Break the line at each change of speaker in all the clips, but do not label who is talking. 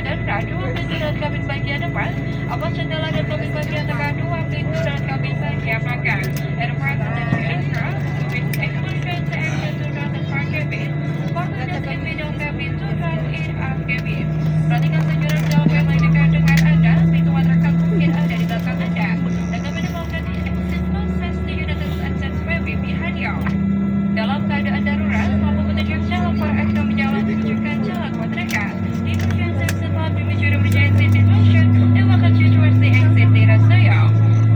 darurat, dua pintu dan kabin bagian depan, awas jendela dan kabin bagian tengah, dua pintu dan kabin bagian belakang. Advance attention aircraft, with exclusion to exit to not park cabin, passengers in middle cabin to not in up cabin. Perhatikan sejuran jauh yang paling dekat dengan Anda, pintu watercraft mungkin ada di belakang Anda. Dan minimalkan the exit process to unit access baby behind you. Dalam keadaan darurat, lampu petunjuk jalan para ekstrim menjalan menunjukkan jalan terdekat. The emergency exit lamp menuju emergency situation and welcome you towards the exit data studio.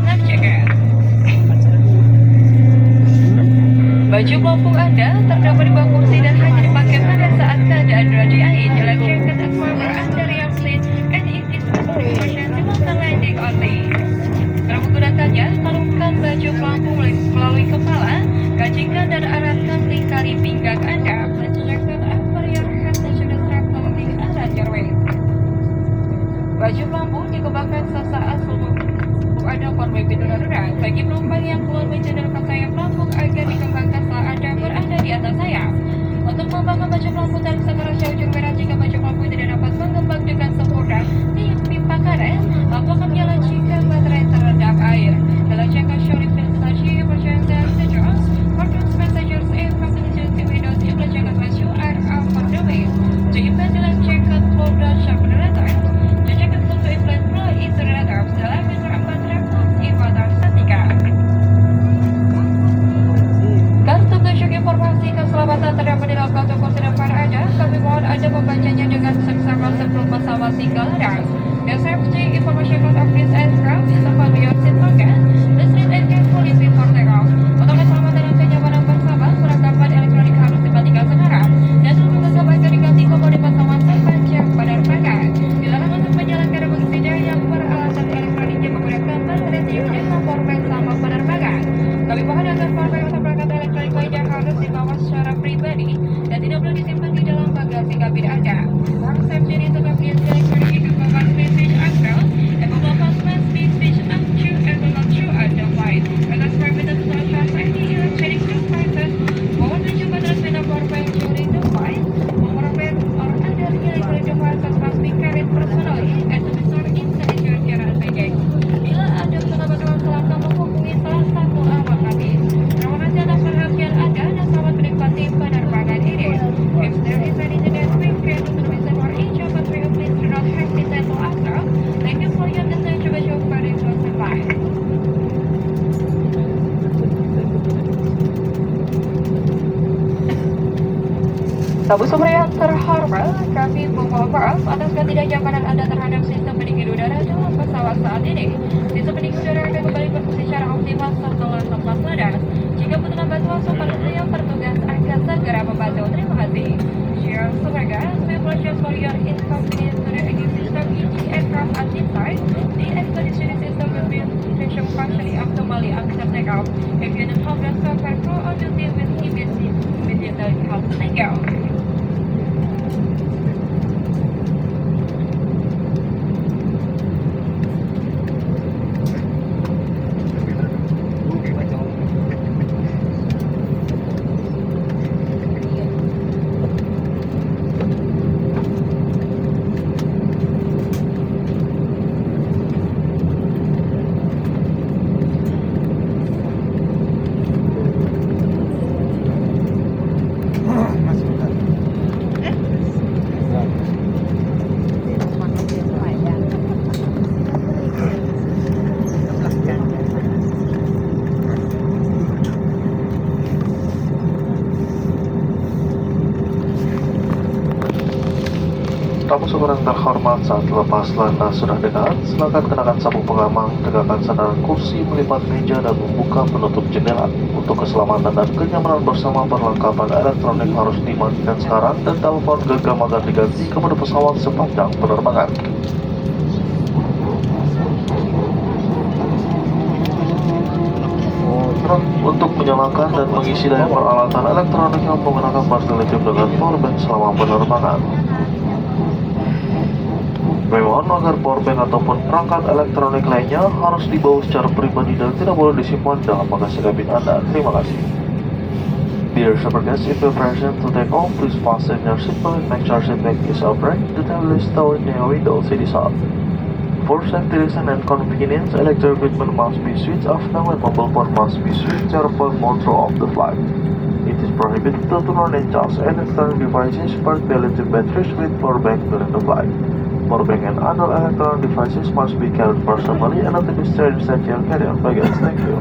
Life jacket. Baju pelampung Anda terdapat di bawah kursi dan hanya dipakai pada saat keadaan rajin air. Life jacket as cover under your seat and it is for emergency water landing only. Dalam menggunakannya, talungkan baju pelampung melalui kepala, gajikan dan arahkan lingkari pinggang Anda. Menunjukkan upper your head should strap holding around your waist. Baju pelampung dikembangkan sesaat sebelum ada formasi pintu darurat. Bagi penumpang yang keluar mencenderkan sayap pelampung agar dikembangkan setelah Anda berada di atas sayap. Untuk mengembangkan baju pelampung dalam segera ujung merah jika baju pelampung tidak dapat mengembang dengan sempurna di pipa karet, lakukan nyala jika baterai terendam air. Dalam jangka showing filtrasi emergency signals, controls passengers and emergency windows in the jacket as you are out of the way. Do you plan the life jacket for the sharp generator? The jacket also implies flow is the generator. Dalam menerapkan refleks ibadah setika. Kartu kesyuk informasi keselamatan terdapat di dalam kartu kursi depan Anda. Kami mohon Anda membacanya dengan seksama sebelum pesawat single ledak. The safety information code of this aircraft is about your seat pocket. Please read and carefully before takeoff. Untuk keselamatan dan kenyamanan bersama, perlengkapan elektronik harus diperhatikan sekarang. Dan untuk keselamatan diganti komodi pesawat sepanjang penerbangan. Dilarang untuk menyalakan dan mengisi daya peralatan elektroniknya menggunakan baterai dan powerbank selama penerbangan. Kami mohon agar powerbank atau perangkat elektronik lainnya harus dibawa secara pribadi dan tidak boleh disimpan di dalam bagasi kabin Anda. Harus safety untuk kabin elektronik itu memakai message angkel and memakai message up to and not to Anda flight. Atas permintaan untuk charge any electronic devices, mohon tunjukkan transmitter powerbank during the flight. Powerbank or other electronic devices must be carried personally and to be stored inside your carry bag. Bila ada pesawat ruang selangkah menghubungi salah satu awak kabin. Terima kasih atas perhatian Anda dan selamat menikmati penerbangan ini. If there is anything that we can do to be more each of us, please do not hesitate to ask us. Thank you for your attention to the show for this was live. Tabu Sumber yang terhormat, kami memohon maaf atas ketidaknyamanan Anda terhadap sistem pendingin udara dalam pesawat saat ini. Sistem pendingin udara akan kembali berfungsi secara optimal setelah lepas landas. Jika butuh bantuan super yang bertugas akan segera membantu. Terima kasih. Cheers, semoga preparations for your inconvenience to the engine system in the aircraft at this time. The air conditioning system will be functioning optimally after takeoff. If you need help, just contact crew on duty with immediate help. Thank you.
Tamu syukur yang terhormat, saat lepas landas sudah dekat, silakan kenakan sabuk pengaman, tegakkan sandaran kursi, melipat meja dan membuka penutup jendela. Untuk keselamatan dan kenyamanan bersama, perlengkapan elektronik harus dimatikan sekarang dan telepon genggam agar diganti kepada pesawat sepanjang penerbangan. Untuk menyalakan dan mengisi daya peralatan elektronik yang menggunakan baterai lithium dengan powerbank selama penerbangan. Mohon agar powerbank ataupun perangkat elektronik lainnya harus dibawa secara pribadi dan tidak boleh disimpan dalam bagasi kabin Anda. Terima kasih. Dear super guests, if you're present to take off, please fasten your seatbelt and make sure seat back is upright. The table is toward the window, seat is up. For safety reason and convenience, electric equipment must be switched off now and mobile phone must be switched to airplane mode throughout the flight. It is prohibited to turn and charge any electronic devices, particularly batteries with power bank during the flight. Power bank and other electronic devices must be carried personally and not to be stored inside your carry-on baggage. Thank you.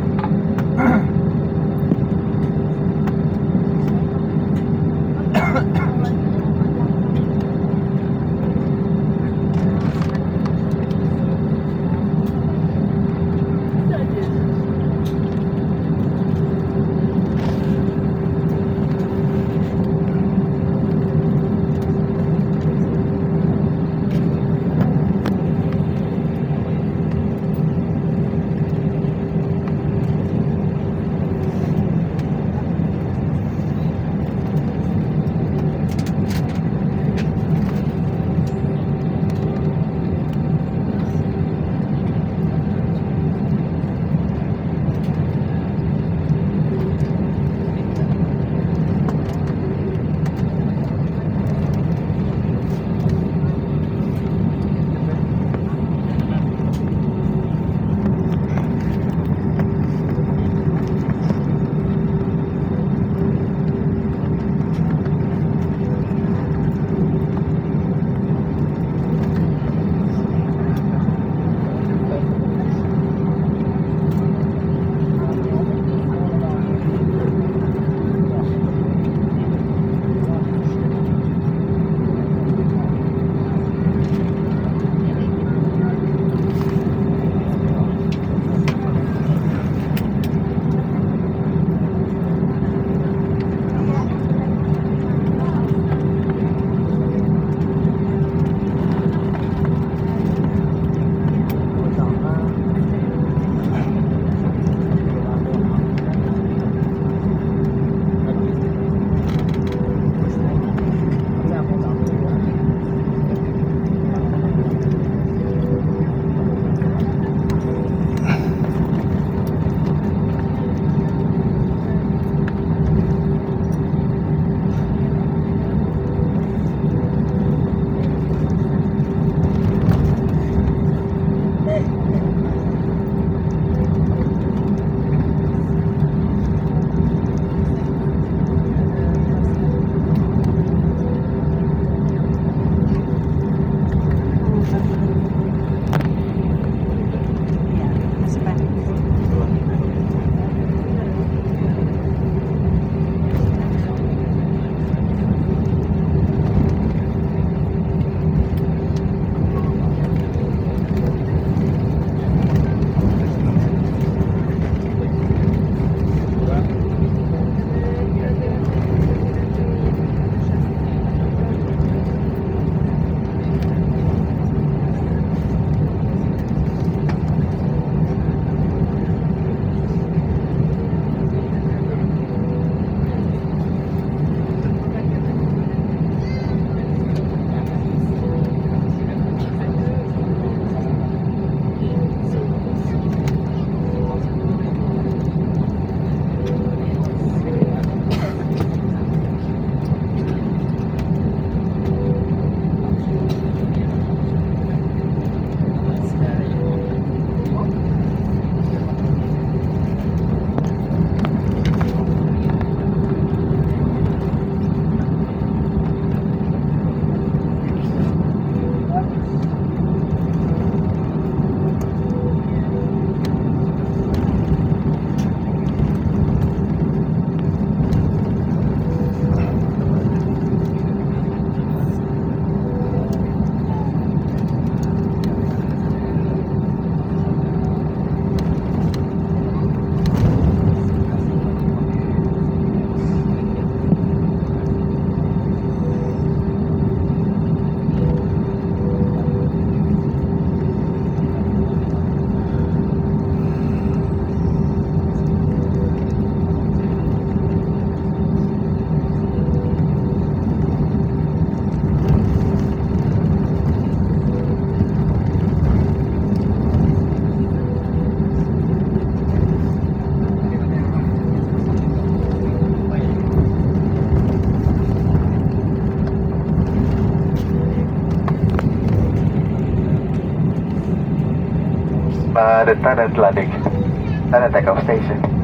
The Thailand landing. Thailand takeoff station.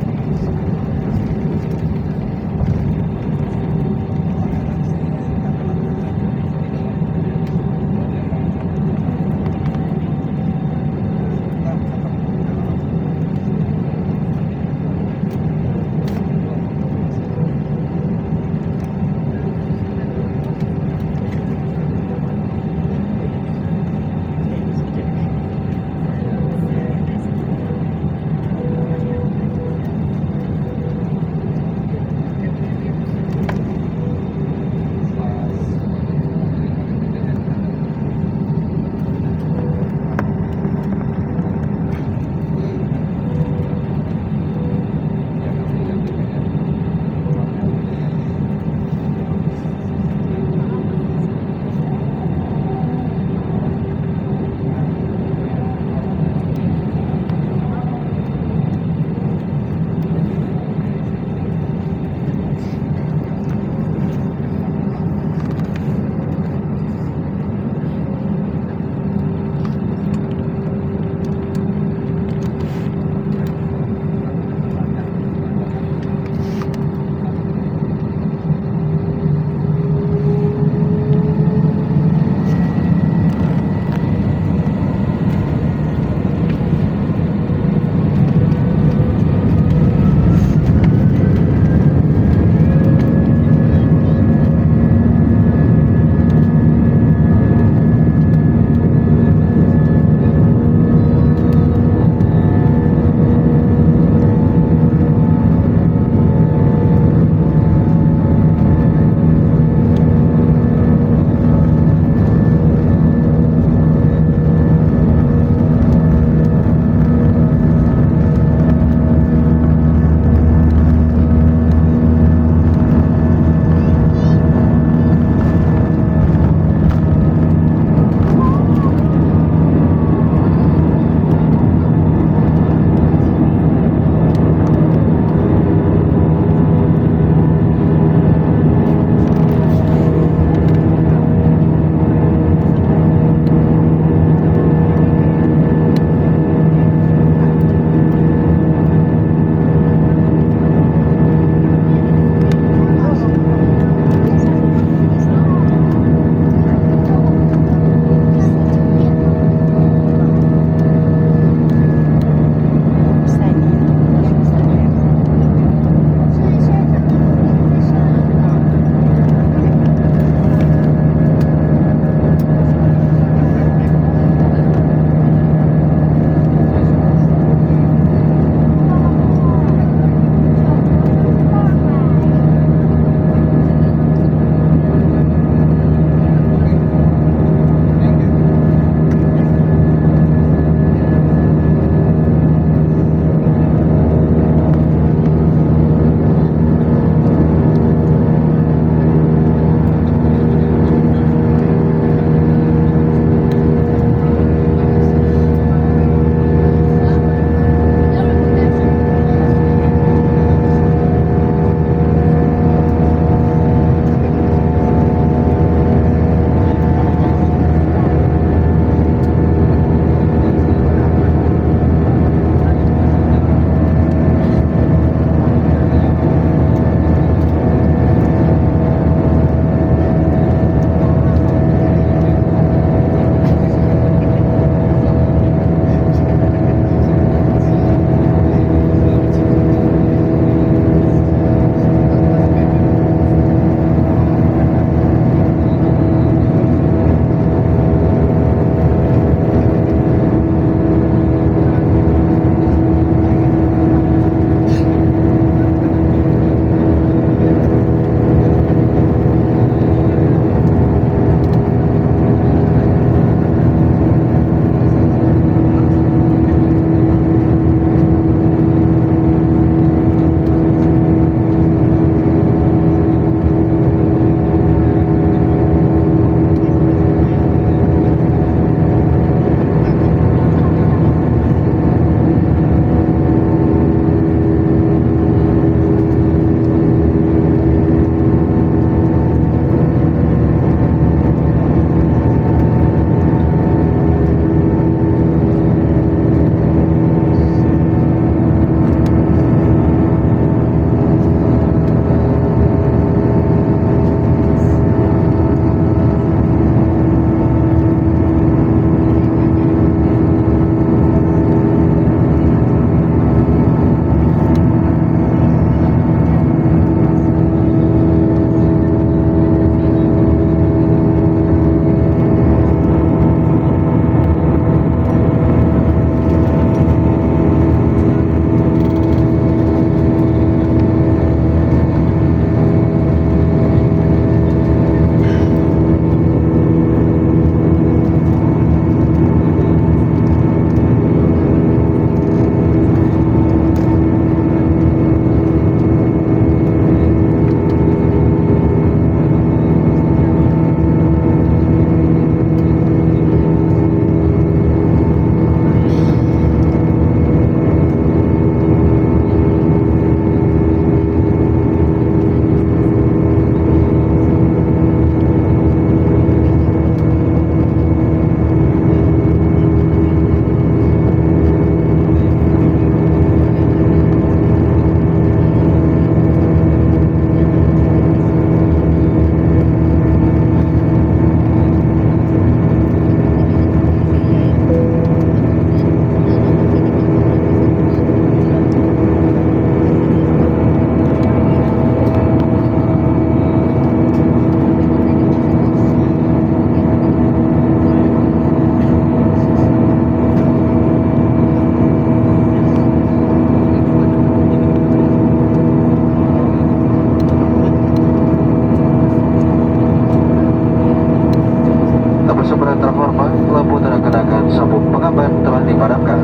sabuk pengaman telah dipadamkan.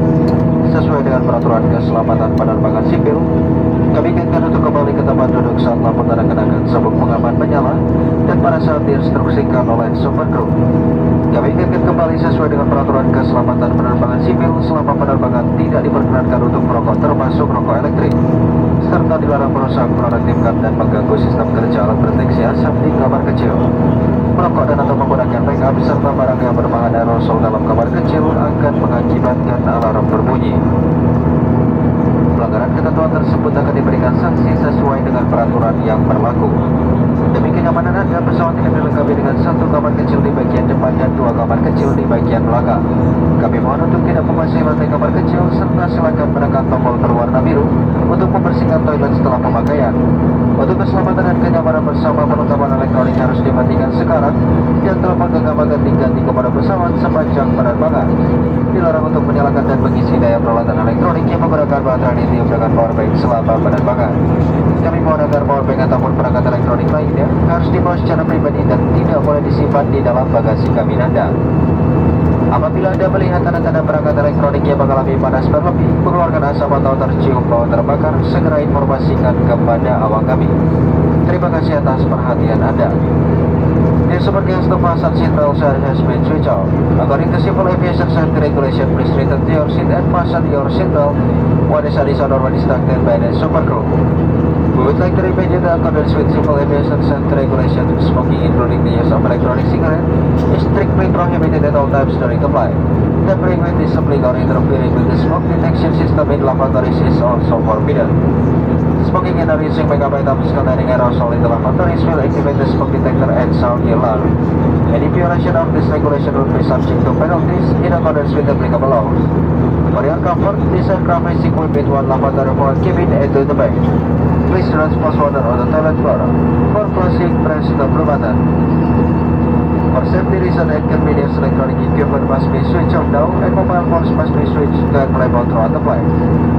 Sesuai dengan peraturan keselamatan penerbangan sipil, kami ingatkan untuk kembali ke tempat duduk saat lampu tanda kenakan sabuk pengaman menyala dan pada saat diinstruksikan oleh super kru. Kami ingatkan kembali sesuai dengan peraturan keselamatan penerbangan sipil, selama penerbangan tidak diperkenankan untuk merokok termasuk rokok elektrik, serta dilarang merusak, menonaktifkan dan mengganggu sistem kerja alat deteksi asap di kamar kecil. Merokok dan atau menggunakan make up serta barang yang berbahan aerosol dalam kamar kecil akan mengakibatkan alarm berbunyi. Pelanggaran ketentuan tersebut akan diberikan sanksi sesuai dengan peraturan yang berlaku. Demi kenyamanan Anda, pesawat ini dilengkapi dengan satu kamar kecil di bagian depan dan dua kamar kecil di bagian belakang. Kami mohon untuk tidak membasahi lantai kamar kecil serta silakan menekan tombol berwarna biru untuk membersihkan toilet setelah pemakaian. Untuk keselamatan dan kenyamanan bersama, perlengkapan elektronik harus dimatikan sekarang dan telepon genggam akan diganti kepada pesawat sepanjang penerbangan. Dilarang untuk menyalakan dan mengisi daya peralatan elektronik yang menggunakan baterai lithium dengan powerbank selama penerbangan. Kami mohon agar powerbank ataupun perangkat elektronik lainnya harus dibawa secara pribadi dan tidak boleh disimpan di dalam bagasi kabin Anda. Apabila Anda melihat tanda-tanda perangkat elektronik yang mengalami panas berlebih, mengeluarkan asap atau tercium bau terbakar, segera informasikan kepada awak kami. Terima kasih atas perhatian Anda. The super gas to fasten seatbelt sign has been switched off. According to Civil Aviation Safety Regulation, please return to your seat and fasten your seatbelt when the sun is on or when distracted by the super crew. We would like to remind you that according with Civil Aviation Safety Regulation, smoking, including the use of electronic cigarette, is strictly prohibited at all times during the flight. Tampering with, disabling, or interfering with the smoke detection system in lavatories is also forbidden. Smoking and using makeup items containing aerosol in the lavatories will activate the smoke detector and sound the alarm. Any violation of this regulation will be subject to penalties in accordance with applicable laws. For your comfort, this aircraft is equipped with one lavatory for cabin and to the back. Please do not splash water on the toilet floor. For flushing, press the blue button. For safety reasons and convenience, electronic equipment must be switched off now and mobile phones must be switched to airplane mode throughout the flight.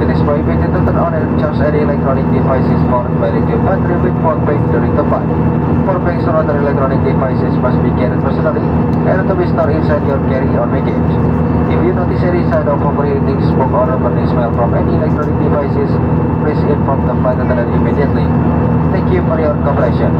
It is prohibited to turn on and charge any electronic devices powered by lithium battery with power bank during the flight. Power banks or other electronic devices must be carried personally and to be stored inside your carry-on baggage. If you notice any sign of overheating, smoke or burning smell from any electronic devices, please inform the flight attendant immediately. Thank you for your cooperation.